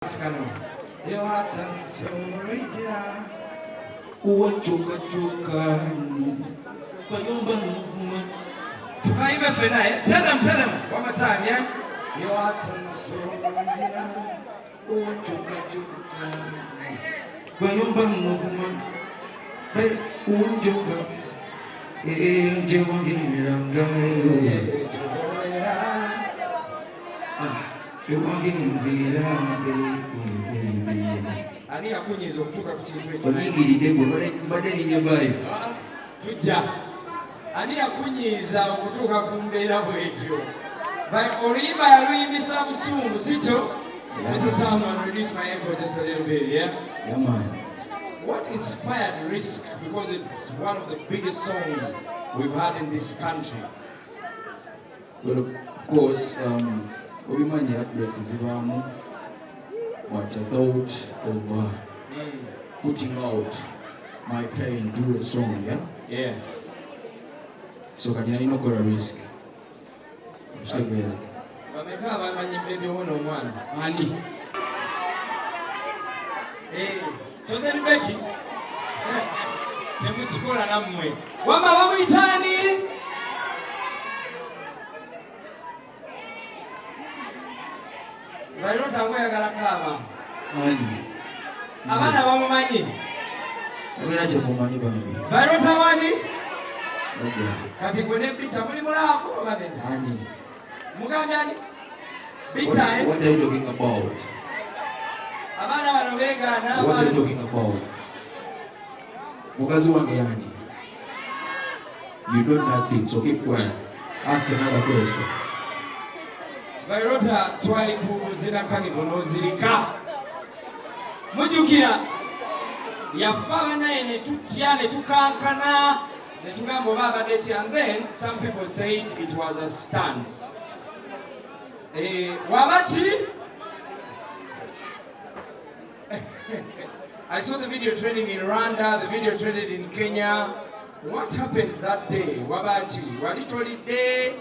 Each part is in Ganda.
Vyroota Ayoggedde Tukayimba fena, eh? Tell them. One more time, yeah? Vyroota ani akunyiza okutuuka ku kintu ekyo onyigiridde mbadde ninyevayo tujja ani akunyiza okutuuka ku mbeera bwetyo oluyimba yaluyimbisa busungu sikyo. Mr. Salman, reduce my echo just a little bit, yeah? Yeah, man. What inspired Risk? Because it's one of the biggest songs we've had in this country. Well, of course, Obimanya addresses Ivamu, but I thought of putting out my pain through a song, yeah? Yeah. So, I didn't know Risk. I'm still there. Ani. Chosen Becky. Nemuchikola namwe. Wama bamuyitani. Vyroota ngoyagala kaba. Ani. Abana bamumanyi. Abana kyemumanyi bambi. Vyroota wani? Okay. Kati gwe ne Bita muli mulaafu oba nedda? Ani. Mugambye ani? Bita, eh? What are you talking about? Abana bano beegaana. What are you talking about? Mukazi wange yani. You know nothing, so keep quiet. Ask another question. Vyroota twali kuzina kaniko n'ozirika. Mujjukira yafa banaye ne tutya ne tukankana ne tugamba oba abadde ki, and then some people said it was a stunt. Wabaki? I saw the video trending in Rwanda, the video trended in Kenya. What happened that day? Wabaki? Walitolidde?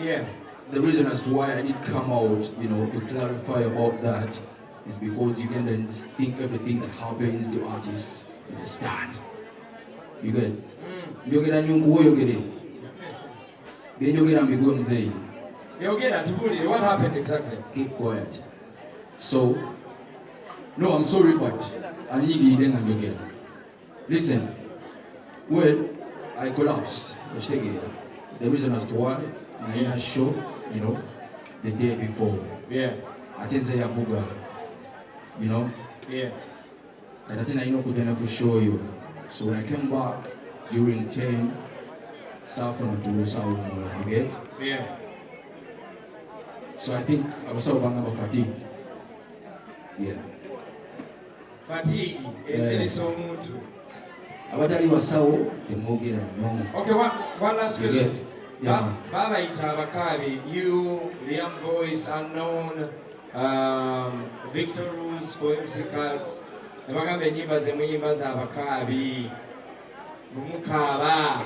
Yeah. The reason as to why I did come out, to clarify about that is because you can then think everything that happens to artists is a stunt. You get it? Yogera nyungu yogere. Yogera migonze. Yogera tubuli. What happened exactly? Keep quiet. So, no, I'm sorry, but I need yogera. Listen. Well, I collapsed. The reason as to why I didn't show, the day before. Yeah. Atenze yavuga. Yeah. Katatina could show you. So when I came back during 10, Saffron to South, you get? Yeah. So I think I was out about fatigue. Yeah. Fatigue is so much. Abatali basawo temwogera nnyo. Okay, one last question. Yeah. Baba Itabakabi, you, Liam Voice, Unknown, Victor Rules for MC Cards. Nebagambe nyimba ze mwimba za Abakabi. Mumukaba.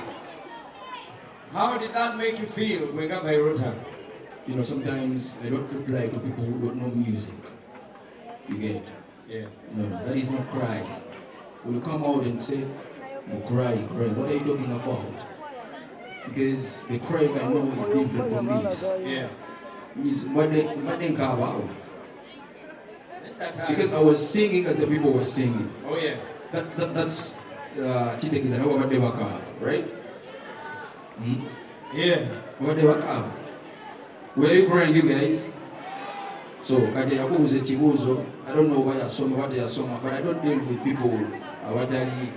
How did that make you feel when you got Vyroota? Sometimes I don't reply to people who don't know music. You get? Yeah. No, that is not cry. When you come out and say, you cry. What are you talking about? Because the crying I know is different from this. Yeah. Because I was singing as the people were singing. Oh yeah. That's cheating is another waka, right? Yeah. Waka. Where are you crying, you guys? So kati yakubuza ekibuuzo, I don't know what yasoma, but I don't deal with people abatali,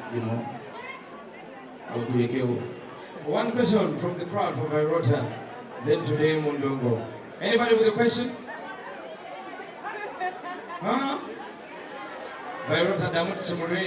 abatulekewo. One question from the crowd for Vyroota, then today Mundongo. Anybody with a question? Huh? Vyroota damu tusumulwe